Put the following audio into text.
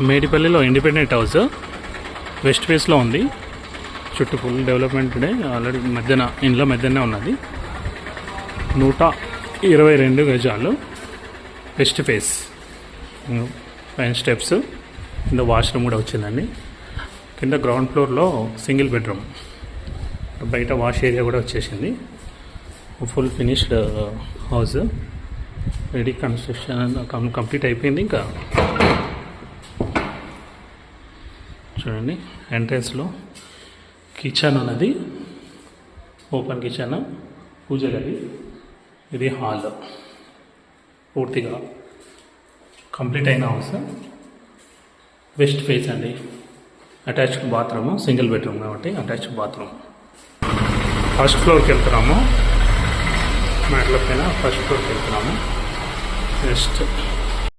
మేడిపల్లిలో independent house west ఫేస్లో ఉంది. చుట్టూ ఫుల్ డెవలప్మెంట్ ఆల్రెడీ మధ్యన ఇంట్లో మధ్యనే ఉన్నది. 122 గజాలు వెస్ట్ ఫేస్. పైన స్టెప్స్ కింద వాష్రూమ్ కూడా వచ్చిందండి. కింద గ్రౌండ్ ఫ్లోర్లో సింగిల్ బెడ్రూమ్, బయట వాష్ ఏరియా కూడా వచ్చేసింది. Full finished house, ready construction complete అయిపోయింది. ఇంకా చూడండి, ఎంట్రన్స్లో కిచెన్ ఉన్నది, ఓపెన్ కిచెన్, పూజ గది. ఇది హాల్, పూర్తిగా కంప్లీట్ అయిన హౌస్. వెస్ట్ ఫేస్ అండి. అటాచ్డ్ బాత్రూమ్, సింగిల్ బెడ్రూమ్ కాబట్టి అటాచ్డ్ బాత్రూమ్. ఫస్ట్ ఫ్లోర్కి వెళ్తున్నాము, మ్యాట్ల పైన ఫస్ట్ ఫ్లోర్కి వెళ్తున్నాము. నెక్స్ట్